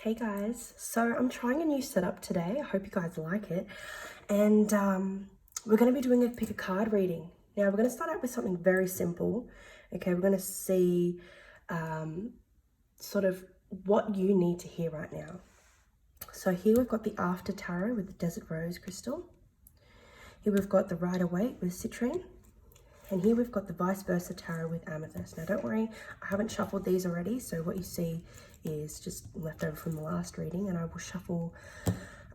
Hey guys, so I'm trying a new setup today. I hope you guys like it. And we're going to be doing a pick a card reading. Now we're going to start out with something very simple. Okay, we're going to see sort of what you need to hear right now. So here we've got the After Tarot with the Desert Rose Crystal. Here we've got the Rider-Waite with Citrine. And here we've got the Vice Versa Tarot with Amethyst. Now don't worry, I haven't shuffled these already, so what you see is just left over from the last reading, and I will shuffle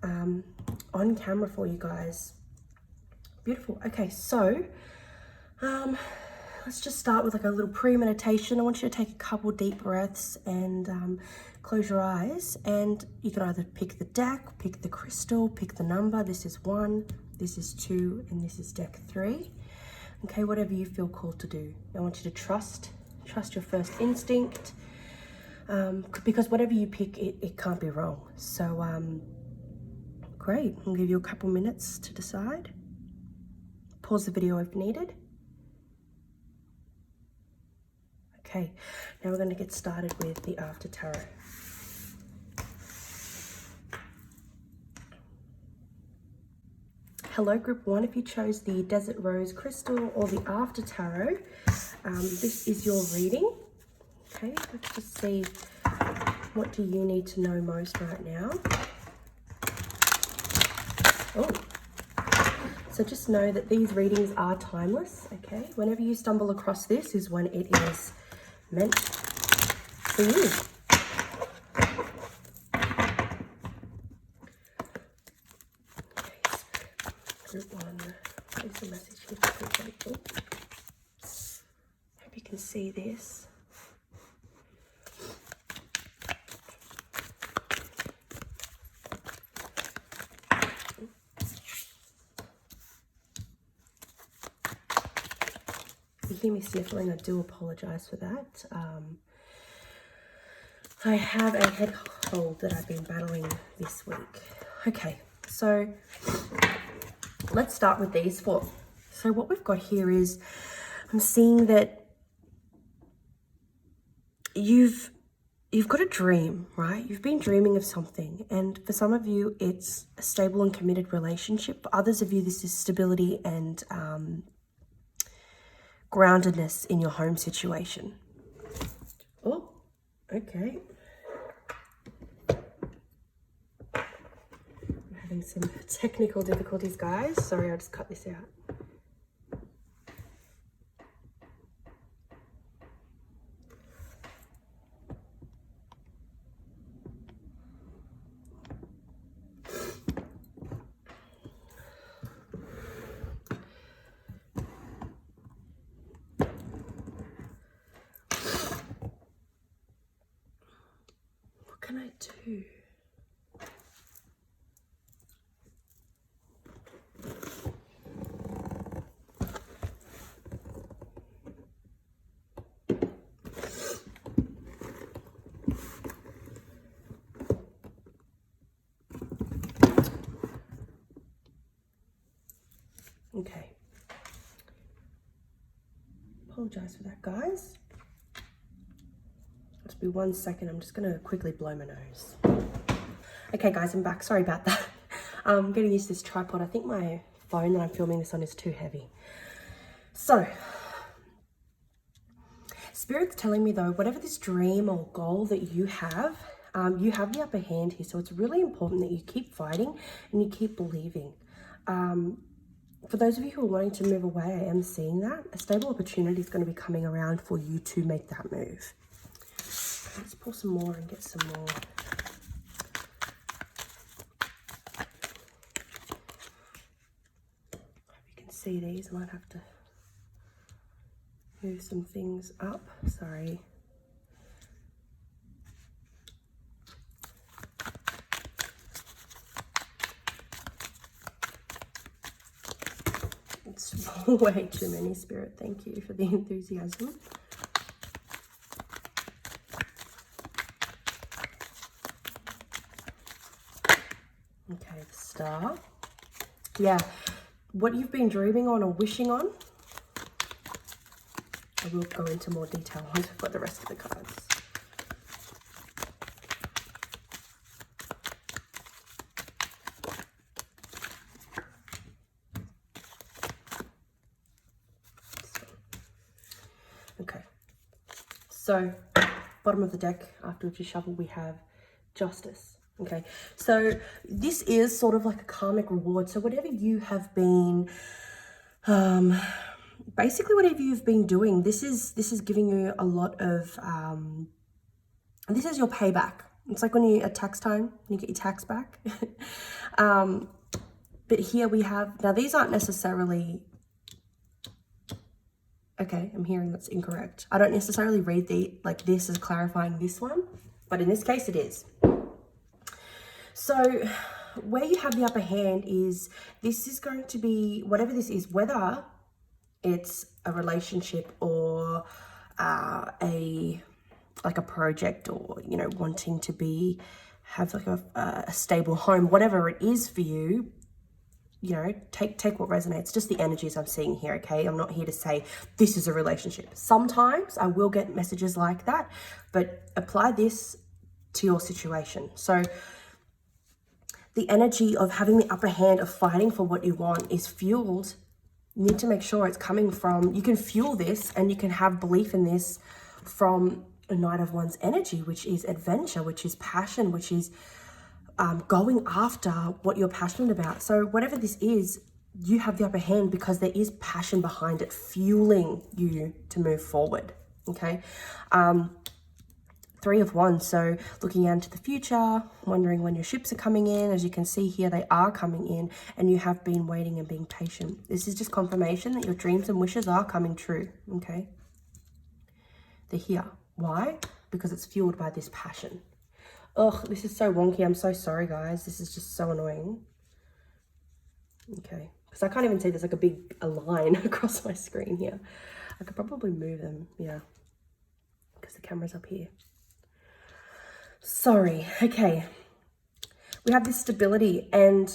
on camera for you guys. Beautiful. Okay, so let's just start with like a little pre-meditation. I want you to take a couple deep breaths and close your eyes, and you can either pick the deck, pick the crystal, pick the number. This is 1, this is 2, and this is deck 3. Okay, whatever you feel called to do. I want you to trust your first instinct, because whatever you pick, it can't be wrong. So, great. I'll give you a couple minutes to decide. Pause the video if needed. Okay, now we're going to get started with the After Tarot. Hello Group 1, if you chose the Desert Rose Crystal or the After Tarot, this is your reading. Okay, let's just see, what do you need to know most right now? Oh, so just know that these readings are timeless, okay? Whenever you stumble across this is when it is meant for you. Group 1, there's a message here for Group 1. Hope you can see this. If you hear me sniffling, I do apologise for that. I have a head cold that I've been battling this week. Okay, so let's start with these four. So what we've got here is, I'm seeing that you've got a dream, right? You've been dreaming of something, and for some of you it's a stable and committed relationship. For others of you, this is stability and groundedness in your home situation. Oh, okay. I'm having some technical difficulties, guys. Sorry, I'll just cut this out. What can I do? Okay. Apologize for that, guys. Just be 1 second. I'm just going to quickly blow my nose. Okay, guys, I'm back. Sorry about that. I'm getting used to this tripod. I think my phone that I'm filming this on is too heavy. So, Spirit's telling me, though, whatever this dream or goal that you have the upper hand here. So it's really important that you keep fighting and you keep believing. For those of you who are wanting to move away, I am seeing that. A stable opportunity is going to be coming around for you to make that move. Let's pour some more and get some more. Hope you can see these. I might have to move some things up. Sorry. It's way too many, Spirit. Thank you for the enthusiasm. Okay, the Star. Yeah, what you've been dreaming on or wishing on, I will go into more detail once we've got the rest of the cards. So bottom of the deck, after we shuffle, we have Justice. Okay, so this is sort of like a karmic reward. So whatever you have been, basically whatever you've been doing, this is giving you a lot of, this is your payback. It's like when you, at tax time, you get your tax back. But here we have, now these aren't necessarily, okay, I'm hearing that's incorrect. I don't necessarily read like this as clarifying this one, but in this case it is. So where you have the upper hand is, this is going to be, whatever this is, whether it's a relationship or like a project, or, you know, wanting to have like a stable home, whatever it is for you, you know, take what resonates, just the energies I'm seeing here, okay? I'm not here to say this is a relationship. Sometimes I will get messages like that, but apply this to your situation. So the energy of having the upper hand, of fighting for what you want, is fueled. You need to make sure it's coming from, you can fuel this and you can have belief in this from a Knight of Wands energy, which is adventure, which is passion, which is going after what you're passionate about. So whatever this is, you have the upper hand because there is passion behind it, fueling you to move forward, okay? Three of Wands, so looking out into the future, wondering when your ships are coming in. As you can see here, they are coming in, and you have been waiting and being patient. This is just confirmation that your dreams and wishes are coming true, okay? They're here. Why? Because it's fueled by this passion. Ugh, this is so wonky. I'm so sorry, guys. This is just so annoying. Okay, because I can't even see, there's like a line across my screen here. I could probably move them, yeah, because the camera's up here. Sorry. Okay, we have this stability, and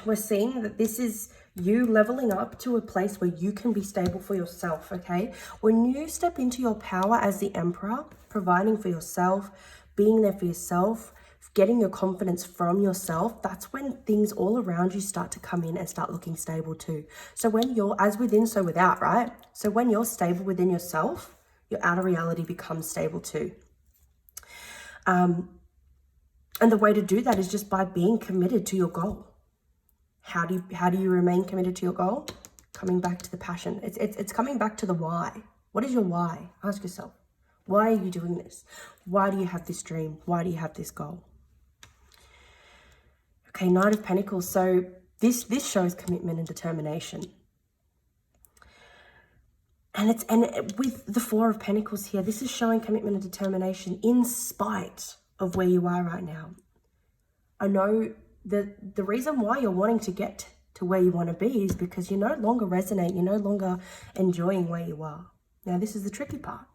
we're seeing that this is you leveling up to a place where you can be stable for yourself, okay? When you step into your power as the Emperor, providing for yourself, being there for yourself, getting your confidence from yourself, that's when things all around you start to come in and start looking stable too. So when you're as within, so without, right? So when you're stable within yourself, your outer reality becomes stable too. And the way to do that is just by being committed to your goal. How do you remain committed to your goal? Coming back to the passion. It's coming back to the why. What is your why? Ask yourself. Why are you doing this? Why do you have this dream? Why do you have this goal? Okay, Knight of Pentacles. So this shows commitment and determination. And with the Four of Pentacles here, this is showing commitment and determination in spite of where you are right now. I know that the reason why you're wanting to get to where you want to be is because you no longer resonate, you're no longer enjoying where you are. Now, this is the tricky part.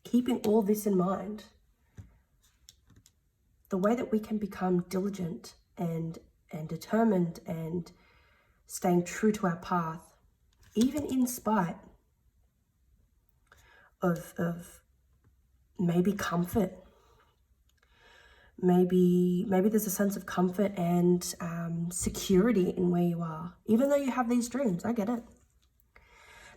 Keeping all this in mind, the way that we can become diligent and determined and staying true to our path, even in spite of maybe comfort. Maybe there's a sense of comfort and security in where you are, even though you have these dreams. I get it.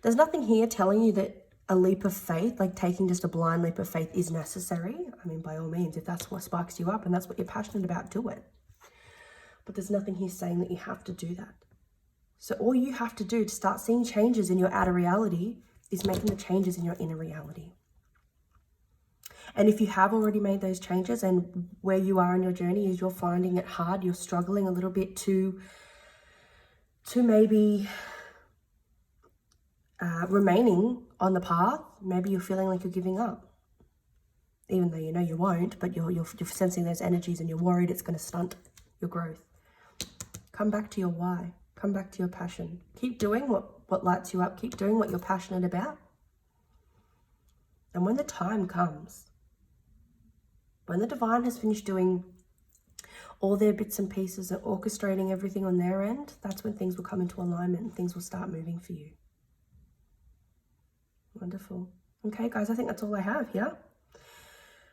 There's nothing here telling you that a leap of faith, like taking just a blind leap of faith, is necessary. I mean, by all means, if that's what sparks you up and that's what you're passionate about, do it. But there's nothing here saying that you have to do that. So all you have to do to start seeing changes in your outer reality is making the changes in your inner reality. And if you have already made those changes, and where you are in your journey is you're finding it hard, you're struggling a little bit to maybe remaining on the path, maybe you're feeling like you're giving up, even though you know you won't, but you're sensing those energies and you're worried it's going to stunt your growth. Come back to your why. Come back to your passion. Keep doing what lights you up. Keep doing what you're passionate about. And when the time comes, when the divine has finished doing all their bits and pieces and orchestrating everything on their end, that's when things will come into alignment and things will start moving for you. Wonderful. Okay, guys, I think that's all I have here.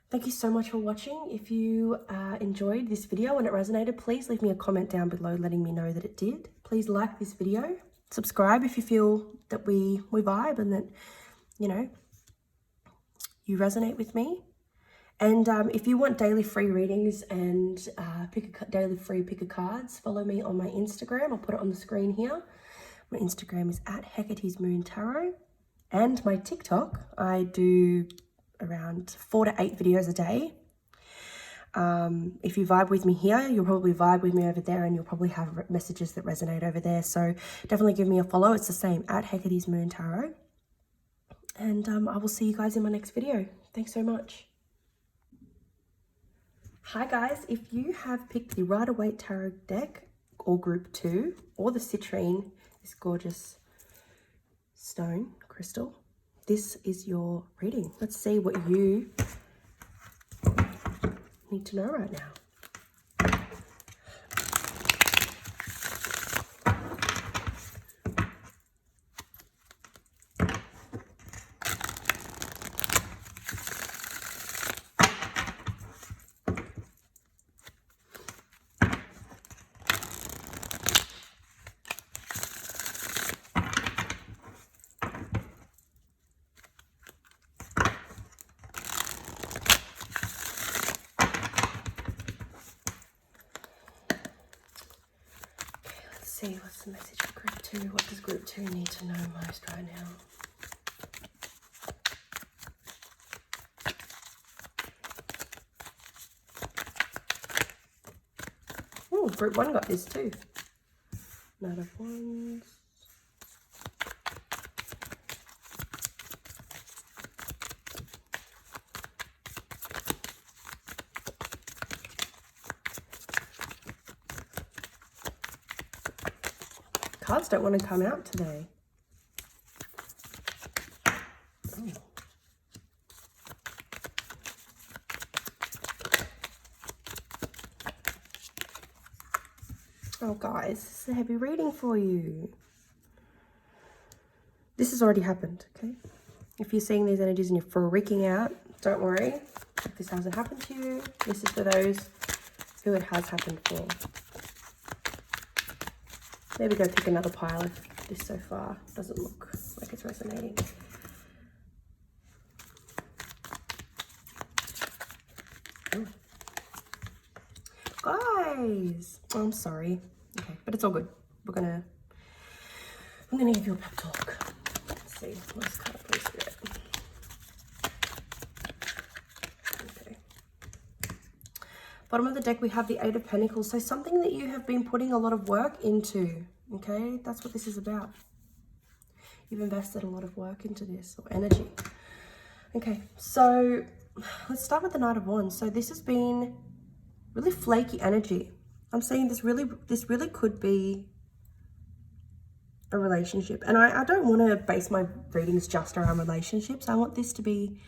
Thank you so much for watching. If you enjoyed this video and it resonated, please leave me a comment down below letting me know that it did. Please like this video. Subscribe if you feel that we vibe and that, you know, you resonate with me. And if you want daily free readings and daily free pick a cards, follow me on my Instagram. I'll put it on the screen here. My Instagram is at Hecate's Moon Tarot. And my TikTok, I do around 4 to 8 videos a day. If you vibe with me here, you'll probably vibe with me over there, and you'll probably have messages that resonate over there. So definitely give me a follow. It's the same, at Hecate's Moon Tarot. And I will see you guys in my next video. Thanks so much. Hi guys, if you have picked the Rider-Waite Tarot deck or Group 2 or the citrine, this gorgeous stone crystal, this is your reading. Let's see what you need to know right now. See what's the message for Group 2. What does Group 2 need to know most right now? Oh, Group 1 got this too. Knight of Wands. Cards don't want to come out today. Oh guys, this is a heavy reading for you. This has already happened, okay? If you're seeing these energies and you're freaking out, don't worry. If this hasn't happened to you, this is for those who it has happened for. Maybe go pick another pile if this so far doesn't look like it's resonating. Oh. Guys, oh, I'm sorry. Okay, but it's all good. I'm gonna give you a pep talk. Let's see, last card, please, Spirit. Okay. Bottom of the deck, we have the Eight of Pentacles. So something that you have been putting a lot of work into, okay? That's what this is about. You've invested a lot of work into this, or energy. Okay, so let's start with the Knight of Wands. So this has been really flaky energy. I'm saying this really could be a relationship. And I don't want to base my readings just around relationships. I want this to be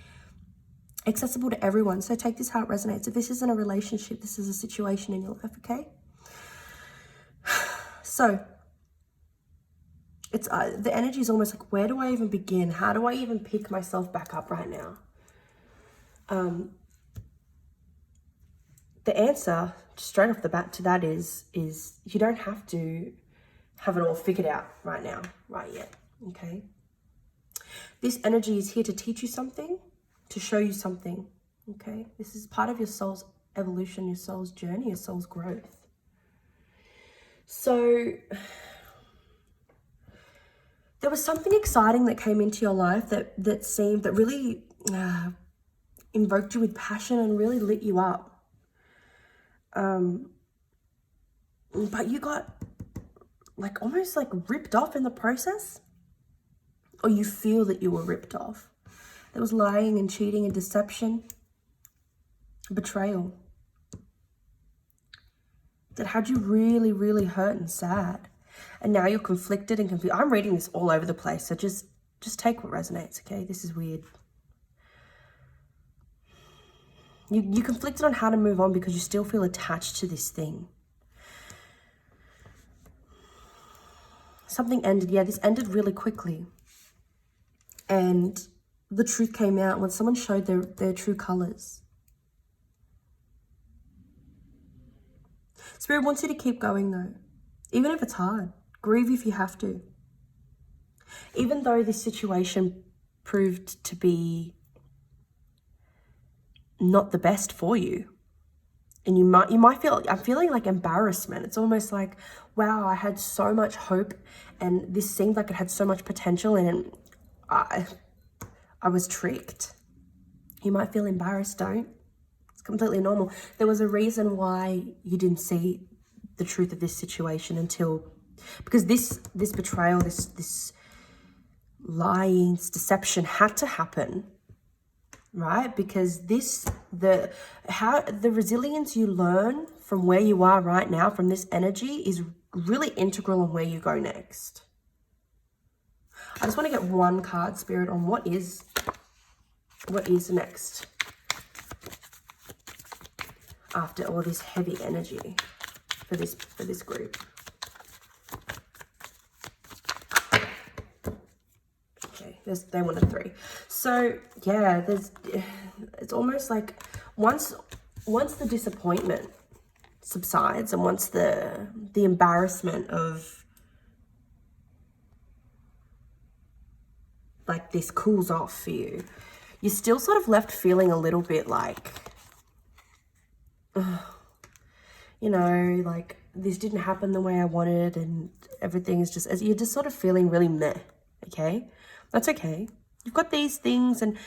accessible to everyone. So take this how it resonates. If this isn't a relationship, this is a situation in your life, okay? So it's the energy is almost like, where do I even begin? How do I even pick myself back up right now? The answer straight off the bat to that is you don't have to have it all figured out right now, right yet, okay? This energy is here to teach you something, to show you something, okay? This is part of your soul's evolution, your soul's journey, your soul's growth. So there was something exciting that came into your life that really invoked you with passion and really lit you up. But you got almost ripped off in the process, or you feel that you were ripped off. There was lying and cheating and deception, betrayal that had you really, really hurt and sad. And now you're conflicted and confused. I'm reading this all over the place, so just take what resonates, okay? This is weird. You conflicted on how to move on because you still feel attached to this thing. Something ended. Yeah, this ended really quickly. And the truth came out when someone showed their true colors. Spirit wants you to keep going though. Even if it's hard. Grieve if you have to. Even though this situation proved to be not the best for you. And you might feel, I'm feeling like embarrassment. It's almost like, wow, I had so much hope and this seemed like it had so much potential and I was tricked. You might feel embarrassed, don't? It's completely normal. There was a reason why you didn't see the truth of this situation until, because this betrayal, this lying, this deception had to happen, right? Because the resilience you learn from where you are right now, from this energy, is really integral in where you go next. I just want to get one card, Spirit, on what is next after all this heavy energy for this group. Okay, they wanted 3. So yeah, it's almost like once the disappointment subsides and once the embarrassment of like this cools off for you, you're still sort of left feeling a little bit like, you know, like this didn't happen the way I wanted and everything is just, as you're just sort of feeling really meh, okay? That's okay. You've got these things and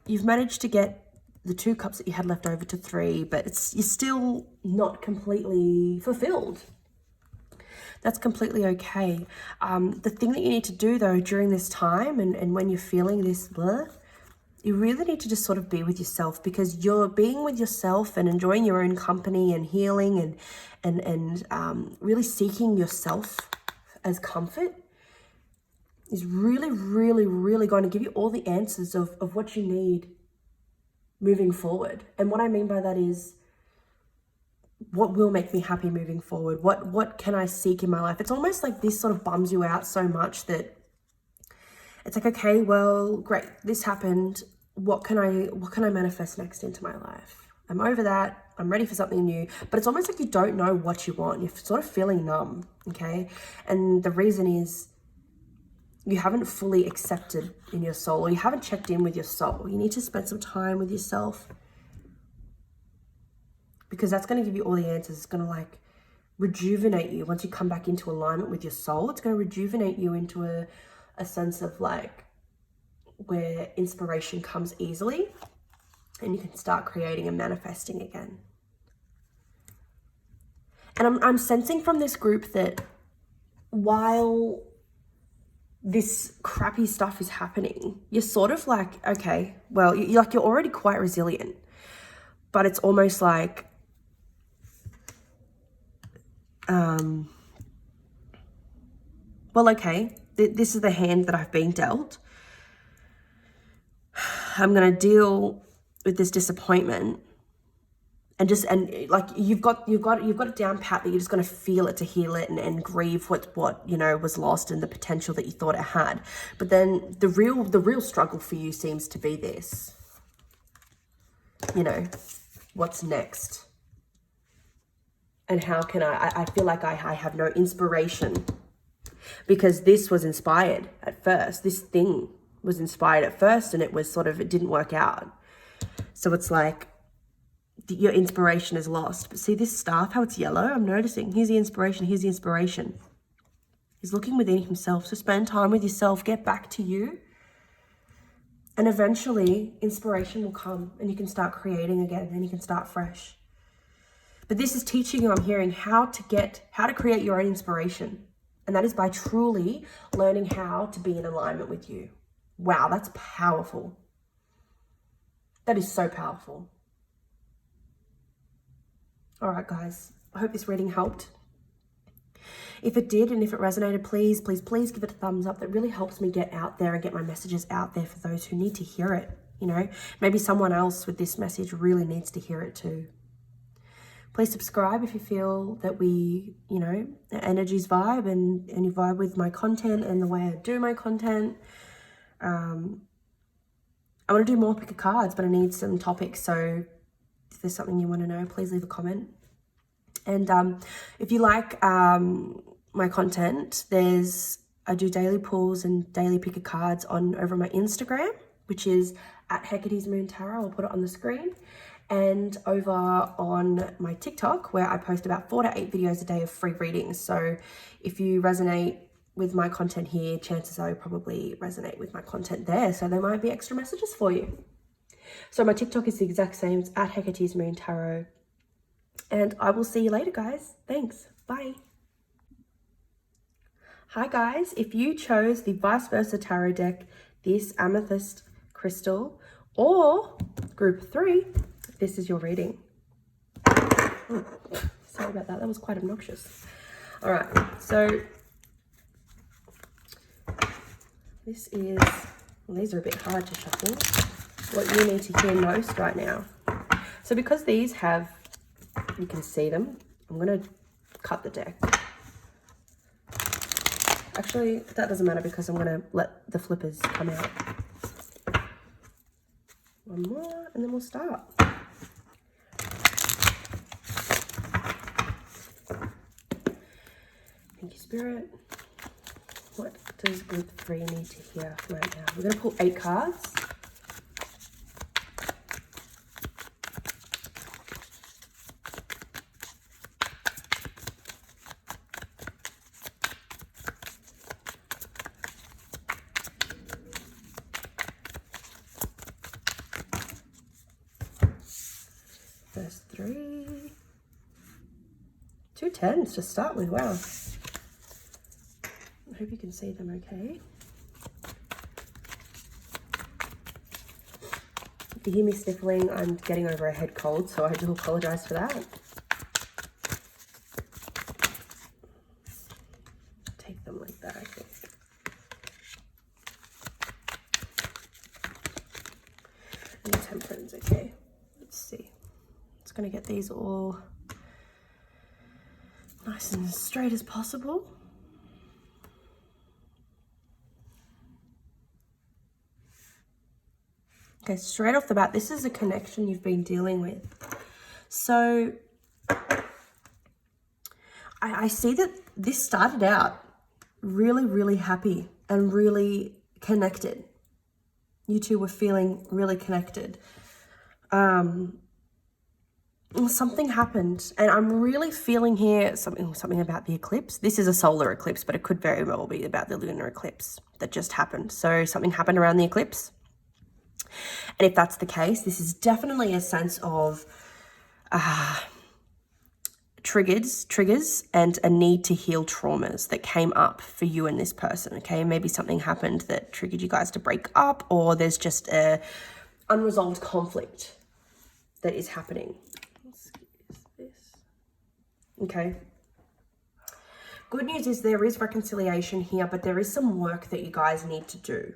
you've managed to get the 2 cups that you had left over to 3, but you're still not completely fulfilled. That's completely okay. The thing that you need to do though during this time and when you're feeling this you really need to just sort of be with yourself, because you're being with yourself and enjoying your own company and healing and really seeking yourself as comfort is really, really, really going to give you all the answers of what you need moving forward. And what I mean by that is, what will make me happy moving forward? What can I seek in my life? It's almost like this sort of bums you out so much that it's like, okay, well, great, this happened. What can I manifest next into my life? I'm over that. I'm ready for something new. But it's almost like you don't know what you want. You're sort of feeling numb, okay? And the reason is you haven't fully accepted in your soul, or you haven't checked in with your soul. You need to spend some time with yourself, because that's going to give you all the answers. It's going to like rejuvenate you once you come back into alignment with your soul. It's going to rejuvenate you into a sense of like where inspiration comes easily and you can start creating and manifesting again. And I'm sensing from this group that while this crappy stuff is happening, you're sort of like, okay, well, you're already quite resilient, but it's almost like, well, okay, this is the hand that I've been dealt. I'm going to deal with this disappointment and like you've got it down pat, that you're just going to feel it to heal it and grieve what you know was lost and the potential that you thought it had. But then the real struggle for you seems to be this, you know, what's next? And how can I feel like I have no inspiration, because this was inspired at first. This thing was inspired at first and it didn't work out. So it's like your inspiration is lost. But see this staff, how it's yellow? I'm noticing. Here's the inspiration. Here's the inspiration. He's looking within himself. So spend time with yourself. Get back to you. And eventually inspiration will come and you can start creating again and you can start fresh. But this is teaching you, I'm hearing, how to create your own inspiration. And that is by truly learning how to be in alignment with you. Wow, that's powerful. That is so powerful. All right, guys, I hope this reading helped. If it did and if it resonated, please, please, please give it a thumbs up. That really helps me get out there and get my messages out there for those who need to hear it. You know, maybe someone else with this message really needs to hear it too. Please subscribe if you feel that we, you know, energies vibe and you vibe with my content and the way I do my content. I want to do more pick a cards, but I need some topics. So if there's something you want to know, please leave a comment. And if you like my content, I do daily pulls and daily pick a cards over my Instagram, which is at Hecate's Moon Tarot. I'll put it on the screen. And over on my TikTok, where I post about 4 to 8 videos a day of free readings. So if you resonate with my content here, chances are you probably resonate with my content there. So there might be extra messages for you. So my TikTok is the exact same. It's at Hecate's Moon Tarot. And I will see you later, guys. Thanks. Bye. Hi, guys. If you chose the Vice Versa Tarot deck, this amethyst crystal, or group 3, this is your reading. Oh, sorry about that. That was quite obnoxious. All right. So this is, well, these are a bit hard to shuffle. What you need to hear most right now. So because these have, you can see them, I'm going to cut the deck. Actually, that doesn't matter because I'm going to let the flippers come out. One more and then we'll start. Thank you, Spirit. What does group 3 need to hear right now? We're going to pull 8 cards. There's 3. 2 10s to start with. Wow. I hope you can see them okay. If you hear me sniffling, I'm getting over a head cold, so I do apologize for that. Take them like that, I think. And the Temperance, okay. Let's see. Just gonna get these all nice and straight as possible. Okay, straight off the bat, this is a connection you've been dealing with. So I see that this started out really, really happy and really connected. You two were feeling really connected. Something happened, and I'm really feeling here something about the eclipse. This is a solar eclipse, but it could very well be about the lunar eclipse that just happened. So something happened around the eclipse. And if that's the case, this is definitely a sense of triggers and a need to heal traumas that came up for you and this person, okay? Maybe something happened that triggered you guys to break up, or there's just a unresolved conflict that is happening. Excuse this. Okay. Good news is there is reconciliation here, but there is some work that you guys need to do.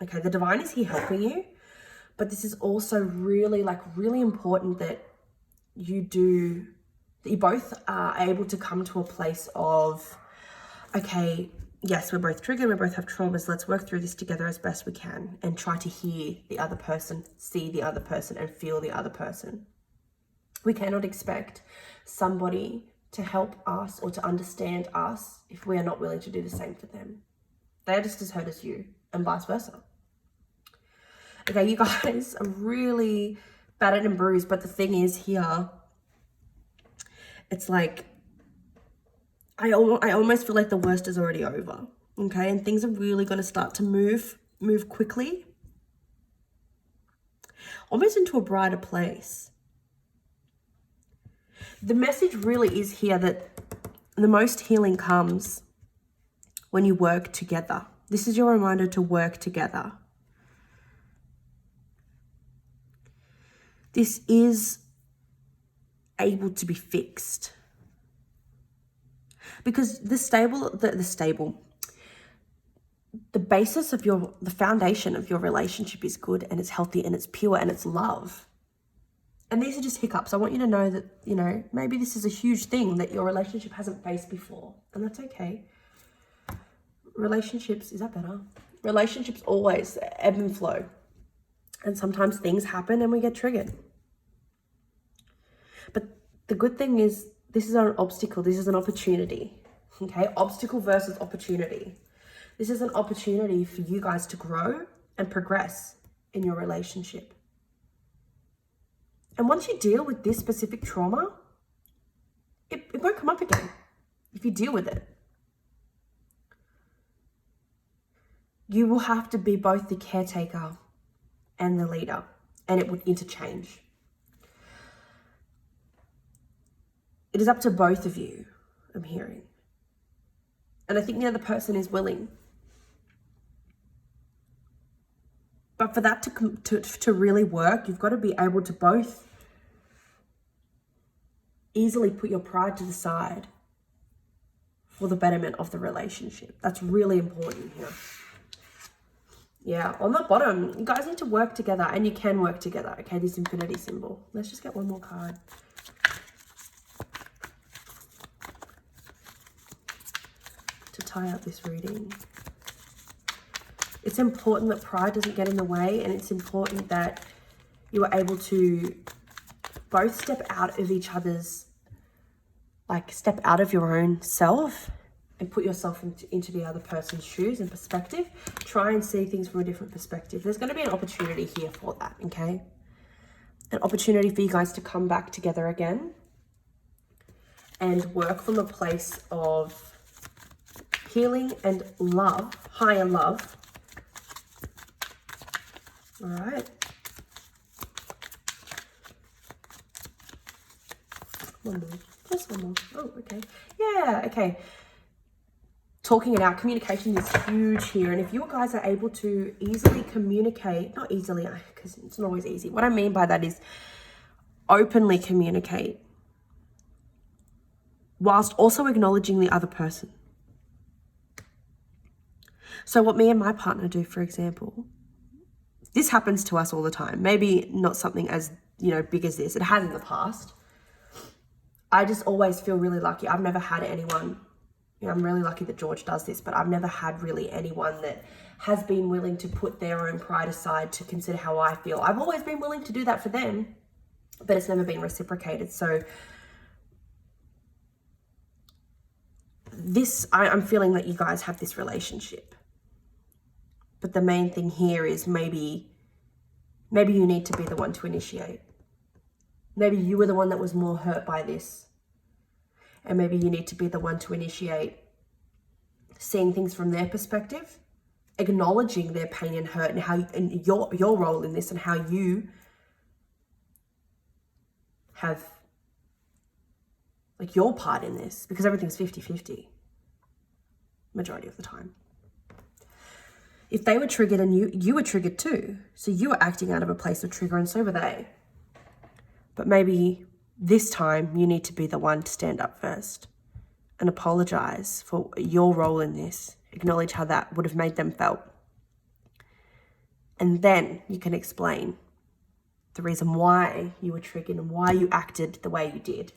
Okay, the divine is here helping you, but this is also really important that you both are able to come to a place of, okay, yes, we're both triggered, we both have traumas, let's work through this together as best we can and try to hear the other person, see the other person, and feel the other person. We cannot expect somebody to help us or to understand us if we are not willing to do the same for them. They are just as hurt as you, and vice versa. Okay, you guys are really battered and bruised, but the thing is here, it's like, I almost feel like the worst is already over, okay? And things are really going to start to move quickly, almost into a brighter place. The message really is here that the most healing comes when you work together. This is your reminder to work together. This is able to be fixed. Because the basis of the foundation of your relationship is good and it's healthy and it's pure and it's love. And these are just hiccups. I want you to know that, you know, maybe this is a huge thing that your relationship hasn't faced before, and that's okay. Relationships, is that better? Relationships always ebb and flow. And sometimes things happen and we get triggered. But the good thing is, this is not an obstacle, this is an opportunity. Okay, obstacle versus opportunity. This is an opportunity for you guys to grow and progress in your relationship. And once you deal with this specific trauma, it won't come up again if you deal with it. You will have to be both the caretaker and the leader, and it would interchange. It is up to both of you, I'm hearing. And I think the other person is willing. But for that to really work, you've got to be able to both easily put your pride to the side for the betterment of the relationship. That's really important here. Yeah, on the bottom, you guys need to work together, and you can work together. Okay, this infinity symbol. Let's just get one more card. To tie up this reading. It's important that pride doesn't get in the way, and it's important that you are able to both step out of each other's, step out of your own self and put yourself into the other person's shoes and perspective. Try and see things from a different perspective. There's going to be an opportunity here for that, okay? An opportunity for you guys to come back together again and work from a place of healing and love, higher love. All right. One more. Just one more. Oh, okay. Yeah, okay. Talking it out. Communication is huge here. And if you guys are able to easily communicate, not easily, because it's not always easy. What I mean by that is openly communicate whilst also acknowledging the other person. So what me and my partner do, for example, this happens to us all the time. Maybe not something as, big as this. It has in the past. I just always feel really lucky. I've never had anyone, I'm really lucky that George does this, but I've never had really anyone that has been willing to put their own pride aside to consider how I feel. I've always been willing to do that for them, but it's never been reciprocated. So I'm feeling that you guys have this relationship. But the main thing here is maybe you need to be the one to initiate. Maybe you were the one that was more hurt by this. And maybe you need to be the one to initiate seeing things from their perspective, acknowledging their pain and hurt and your role in this and how you have your part in this, because everything's 50-50 majority of the time. If they were triggered and you were triggered too, so you were acting out of a place of trigger and so were they. But maybe this time you need to be the one to stand up first and apologize for your role in this. Acknowledge how that would have made them felt. And then you can explain the reason why you were triggered and why you acted the way you did.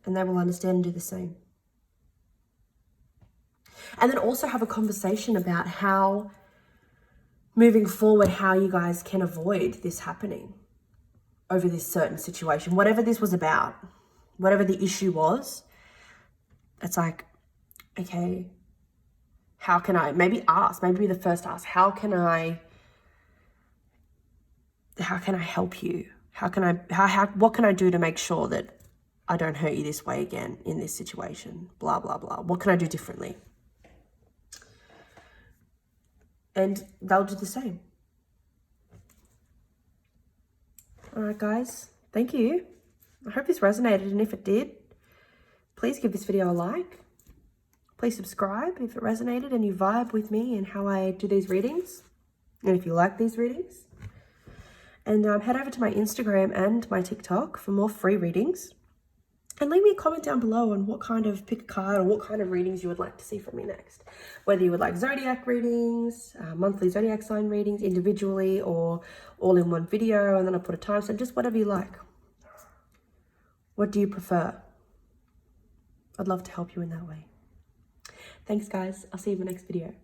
And they will understand and do the same. And then also have a conversation about how, moving forward, how you guys can avoid this happening over this certain situation. Whatever this was about, whatever the issue was, it's okay, how can I, maybe be the first ask, how can I help you? What can I do to make sure that I don't hurt you this way again in this situation? Blah, blah, blah. What can I do differently? And they'll do the same. All right, guys. Thank you. I hope this resonated, and if it did, please give this video a like. Please subscribe if it resonated and you vibe with me and how I do these readings, and if you like these readings. And head over to my Instagram and my TikTok for more free readings. And leave me a comment down below on what kind of, pick a card or what kind of readings you would like to see from me next. Whether you would like zodiac readings, monthly zodiac sign readings individually, or all in one video and then I put a timestamp, just whatever you like. What do you prefer? I'd love to help you in that way. Thanks guys, I'll see you in the next video.